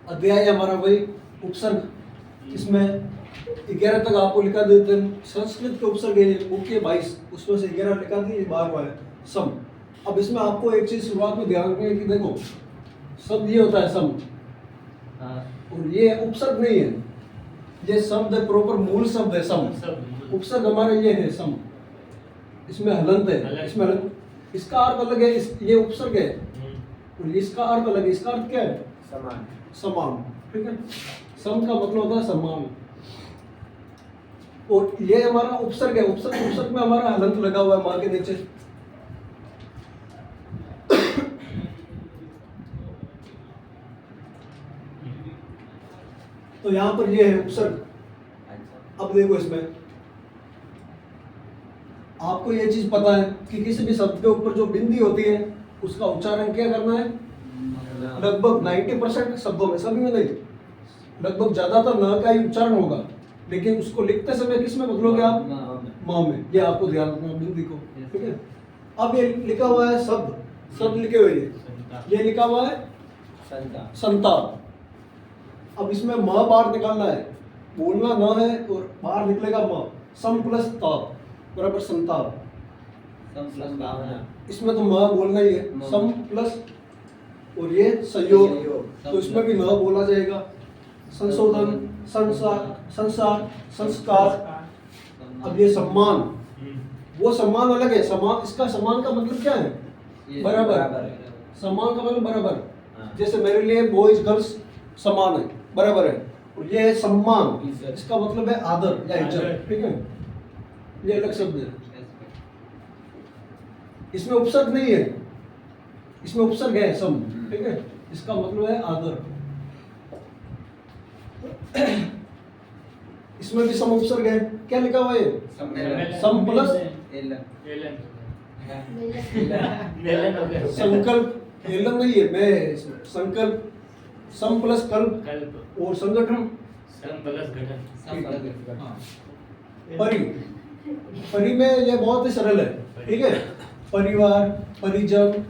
अध्याय हमारा वही उपसर्ग, इसमें 11 तक आपको लिखा देते हैं। संस्कृत के उपसर्ग है मुख्य 22, उसमें से 11 लिखा दिए, 12वां है सम। अब इसमें आपको एक चीज शुरुआत में ध्यान रखनी है कि देखो शब्द ये होता है सम, और ये उपसर्ग नहीं है, ये शब्द है प्रॉपर मूल शब्द है सम। उपसर्ग हमारे ये है सम, इसमें हलंत है, इसमें हलंत, इसका अर्थ अलग है, ये उपसर्ग है और इसका अर्थ अलग है। इसका अर्थ क्या है? समान। समान, ठीक है। सम का मतलब होता है समान, और ये हमारा उपसर्ग है। उपसर्ग में हमारा हलंत लगा हुआ है मां के नीचे। तो यहां पर ये है उपसर्ग। अब देखो इसमें आपको ये चीज पता है कि किसी भी शब्द के ऊपर जो बिंदी होती है उसका उच्चारण क्या करना है? लगभग 90% शब्दों में, सभी में नहीं, लगभग ज्यादातर न का ही उच्चारण होगा, लेकिन उसको लिखते समय किस में बदलोगे आप? मां में। ये आपको ध्यान रखना बिंदी को, ठीक है। अब ये लिखा हुआ है शब्द लिखे हुए ये लिखा हुआ है संताप। अब इसमें म बाहर निकालना है, बोलना न है और बाहर निकलेगा म। सम प्लस ताप बराबर संताप। इसमें तो म बोलना ही है, सम प्लस और ये संयोग, तो इसमें भी न बोला जाएगा। संशोधन, संसार, संस्कार। अब ये सम्मान, वो सम्मान अलग है। सम्मान, इसका सम्मान का मतलब क्या है? बराबर। सम्मान का मतलब बराबर, जैसे मेरे लिए बॉयज गर्ल्स समान है, बराबर है। और ये है सम्मान, इसका मतलब है आदर या इज्जत, ठीक है। ये अलग शब्द है, इसमें उपसर्ग नहीं है, इसमें उपसर्ग है सम, ठीक है। इसका मतलब है आदर। इसमें भी सम उपसर्ग है। क्या लिखा हुआ है? सम प्लस संकल्प। एलम नहीं है, मैं संकल्प, सम प्लस कल्प और संगठन, सम प्लस गठन। परि में ये बहुत ही सरल है, ठीक है। परिवार, परिजन,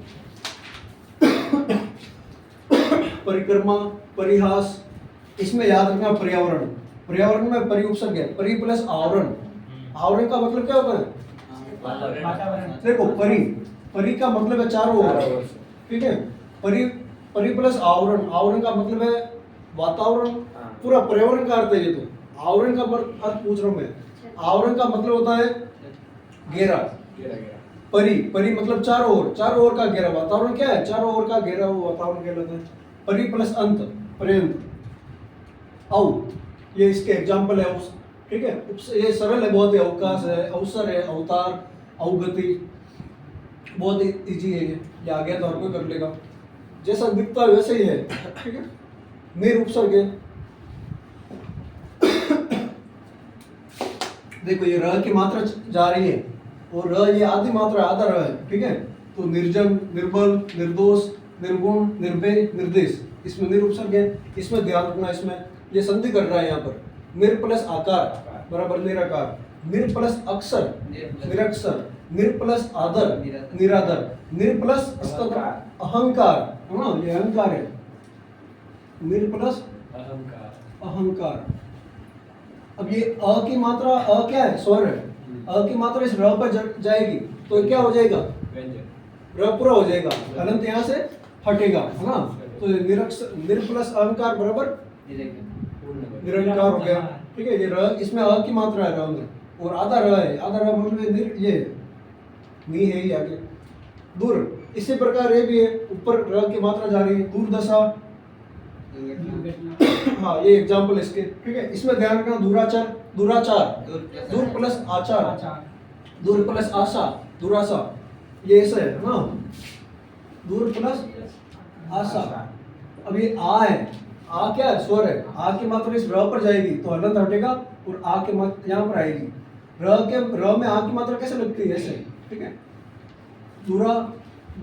परिक्रमा, परिहास। इसमें याद रखना पर्यावरण में परि उपसर्ग है। परि प्लस आवरण। आवरण का मतलब क्या होता है? देखो परि का मतलब है चारों ओर, ठीक है। परि प्लस आवरण का मतलब है वातावरण, पूरा पर्यावरण का अर्थ है ये। तो आवरण का अर्थ पूछ रहा हूं मैं। आवरण का मतलब होता है घेरा। परि मतलब चारों ओर का घेरा। वातावरण क्या है? चारों ओर का घेरा हुआ वातावरण कहलाता है। परि प्लस अंत, पर्यंत। ये इसके एग्जाम्पल है, ठीक है। ये सरल है बहुत ही। अवकाश है, अवसर है, अवतार, अवगति, बहुत ही इजी है ये आ गया तो हर कोई कर लेगा। जैसा दिखता है वैसे ही है, ठीक है। निर उपसर्ग है। देखो ये र की मात्रा जा रही है और र ये आधी मात्रा आधा र है, ठीक है। तो निर्जन, निर्बल, निर्दोष, निर्गुण, निर्भय, निर्देश, इसमें निर उपसर्ग है। इसमें ध्यान रखना, इसमें ये संधि कर रहा है यहाँ पर। निर प्लस आकार बराबर निराकार। निर प्लस अक्षर निरक्षर। निर प्लस आदर निरादर। निर प्लस अहंकार, है ना, ये अहंकार है। निर प्लस अहंकार। अब ये अ की मात्रा, अ क्या है? स्वर है। अ की मात्रा इस र पर जाएगी तो क्या हो जाएगा? र पूरा हो जाएगा, हलंत यहाँ से हटेगा, है ना। तो निर प्लस अहंकार बराबर निरंकार हो गया, ठीक है। ये र, इसमें अ की मात्रा है र में, और आधा र है। आधा र मतलब ये नी है ही आगे। दूर, इसी प्रकार ये भी है, ऊपर र की मात्रा जा रही है। दूरदशा, हाँ ये एग्जाम्पल इसके, ठीक है। इसमें ध्यान रखना दुराचार, दूर प्लस आचार, दूर प्लस आशा, दुराशा, ये ऐसा है ना। दूर प्लस आशा। अब ये आ है, आ क्या है? स्वर है। आ की मात्रा इस र पर जाएगी तो हलंत हटेगा और आ के मात्रा यहाँ पर आएगी। र में आ की मात्रा कैसे लगती है? ऐसे, ठीक है।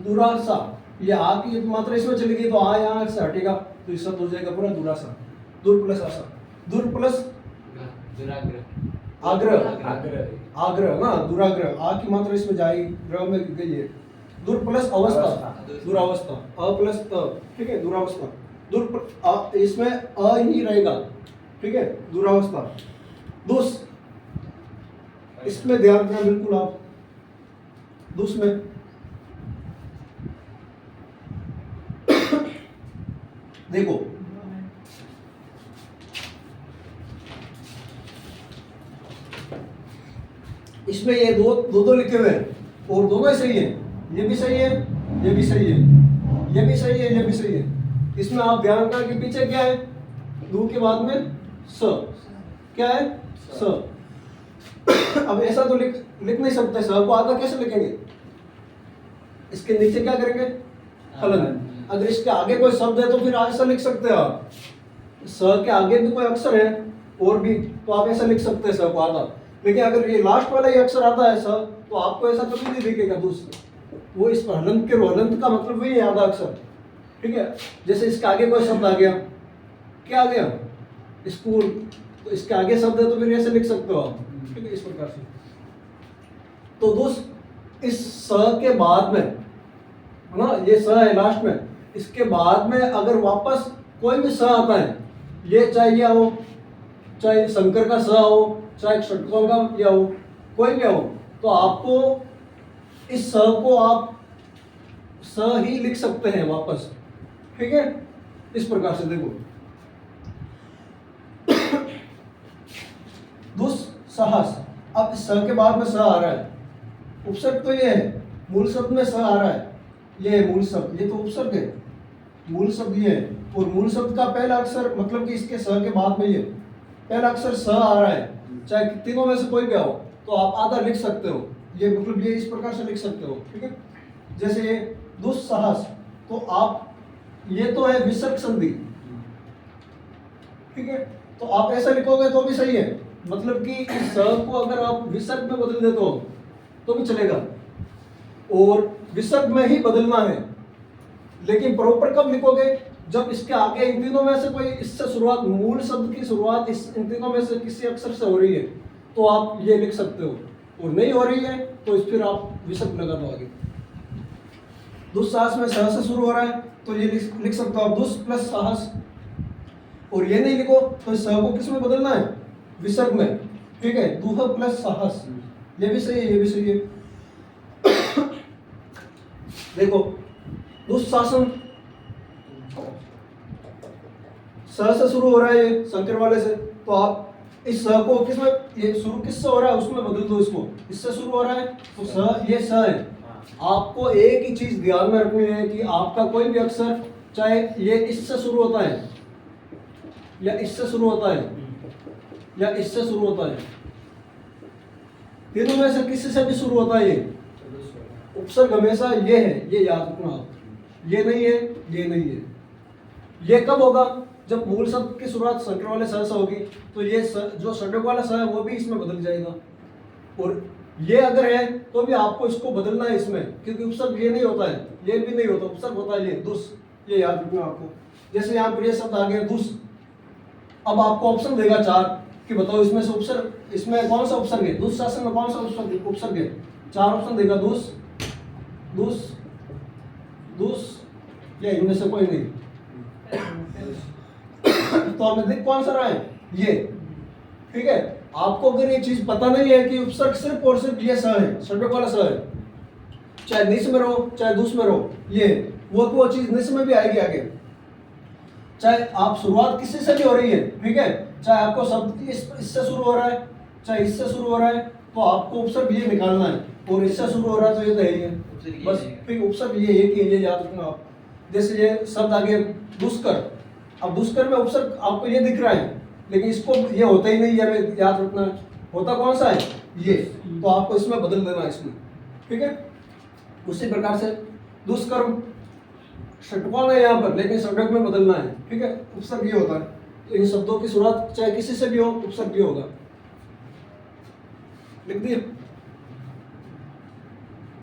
दुराशा, ये आ की मात्रा इसमें चली गई तो आ यहाँ से हटेगा तो इस शब्द हो जाएगा पूरा दुराशा। दूर प्लस आशा। दूर प्लस आग्रह ना, दुराग्रह। आ की मात्रा इसमें जाएगी, र में गई है। दूर प्लस अवस्था, दुरावस्था। अ प्लस त, ठीक है, दुरावस्था। इसमें अ ही रहेगा, ठीक है, दूरावस्था। दुस, इसमें ध्यान रखना बिल्कुल आप, दुस में देखो इसमें ये दो लिखे हुए हैं और दोनों ही सही है, ये भी सही है, ये भी सही है, ये भी सही है, ये भी सही है। इसमें आप ध्यान रखना कि पीछे क्या है, दू के बाद में स, क्या है, स। अब ऐसा तो लिख नहीं सकते, स को आधा कैसे लिखेंगे, इसके नीचे क्या करेंगे, हलन। अगर इसके आगे कोई शब्द है तो फिर ऐसा लिख सकते हैं आप, स के आगे भी कोई अक्षर है और भी, तो आप ऐसा लिख सकते हैं स को आधा। लेकिन अगर ये लास्ट वाला ही अक्षर आता है स, तो आपको ऐसा कभी नहीं दिखेगा दूसरा, वो इस पर हलंत के हलंत का मतलब वही है आधा अक्षर, ठीक है। जैसे इसके आगे कोई शब्द आ गया, क्या आ गया, स्कूल, तो इसके आगे शब्द है तो फिर ऐसे लिख सकते हो आप, ठीक है, इस प्रकार से। तो दोस्त इस स के बाद में ना, ये स है लास्ट में, इसके बाद में अगर वापस कोई भी स आता है, ये चाहे यह हो, चाहे शंकर का स हो, चाहे षटकोण का या हो, कोई भी हो, तो आपको इस स को आप स ही लिख सकते हैं वापस, ठीक है, इस प्रकार से। देखो दुस्साहस, अब इस स के बाद में स आ रहा है, उपसर्ग तो ये है, मूल शब्द में स आ रहा है, ये है मूल शब्द, ये तो उपसर्ग है, मूल शब्द ये है, और मूल शब्द का पहला अक्षर मतलब कि इसके स के बाद में ये पहला अक्षर स आ रहा है, चाहे तीनों में से कोई भी आओ, तो आप आधा लिख सकते हो, ये मतलब ये इस प्रकार से लिख सकते हो, ठीक है। जैसे ये दुस्साहस, तो आप, ये तो है विसर्ग संधि, ठीक है, तो आप ऐसा लिखोगे तो भी सही है, मतलब कि इस स को अगर आप विसर्ग में बदल देते हो तो भी चलेगा, और विसर्ग में ही बदलना है। लेकिन प्रॉपर कब लिखोगे, जब इसके आगे इन तीनों में से कोई, इससे शुरुआत, मूल शब्द की शुरुआत इन तीनों में से किसी अक्षर से हो रही है, तो आप ये लिख सकते हो, और नहीं हो रही है तो फिर आप विसर्ग लगा दो आगे। दुस्साहस में स से शुरू हो रहा है तो ये लिख सकते हो आप, दुस प्लस साहस, और ये नहीं लिखो तो स को किस में बदलना है, विसर्ग में, ठीक है, दुह प्लस साहस, ये भी सही है, ये भी सही है। देखो दुस्शासन, स से शुरू हो रहा है ये शंकर वाले से, तो आप इस स को किसमें, ये शुरू किससे हो रहा है उसमें बदल दो, इसको इससे शुरू हो रहा है तो स, ये स है। आपको एक ही चीज ध्यान में रखनी है कि आपका कोई भी अक्षर, चाहे ये इससे शुरू होता है या इससे शुरू होता है या इससे शुरू होता है, तीनों में से किसी से भी शुरू होता है, ये उपसर्ग हमेशा ये है, ये याद रखना आप, ये नहीं है, ये नहीं है। ये कब होगा, जब मूल शब्द की शुरुआत शंकर वाले स से होगी, तो ये जो षड्योग वाला स है वो भी इसमें बदल जाएगा, और ये अगर है तो भी आपको इसको बदलना है इसमें, क्योंकि उपसर्ग ये नहीं होता है, ये भी नहीं होता, उपसर्ग होता है ये दुस, ये याद रखना आपको। जैसे यहाँ पर ये शब्द आ गया दुस, अब आपको ऑप्शन देगा 4 कि बताओ इसमें से उपसर्ग, इसमें कौन सा उपसर्ग है, दुस्शासन में कौन सा उपसर्ग है, 4 ऑप्शन देगा, दुस, दुस, दुस, या इनमें से कोई नहीं। तो हमें दिख कौन सा रहा है, ये, ठीक है। आपको अगर ये चीज पता नहीं है कि उपसर्ग सिर्फ और सिर्फ ये स है, षड्योग वाला स है, चाहे निस में रहो चाहे दुस में रहो, ये वो चीज निस में भी आएगी आगे, चाहे आप शुरुआत किसी से भी हो रही है, ठीक है, चाहे आपको शब्द इससे शुरू हो रहा है चाहे इससे शुरू हो रहा है, तो आपको उपसर्ग ये निकालना है, और इससे शुरू हो रहा है तो ये तो है ही है, बस फिर उपसर्ग ये एक ही है, ये याद रखना आप। जैसे ये शब्द आ गया दुष्कर, अब दुष्कर में उपसर्ग आपको ये दिख रहा है, लेकिन इसको ये होता ही नहीं, ये याद रखना है, होता कौन सा है, ये, तो आपको इसमें बदल देना है इसमें, ठीक है। उसी प्रकार से दुष्कर्म षटकोण है यहाँ पर, लेकिन षड्योग में बदलना है, ठीक है, उपसर्ग ये होता है। तो इन शब्दों की शुरुआत चाहे किसी से भी हो, उपसर्ग ये होगा, लिख दिए।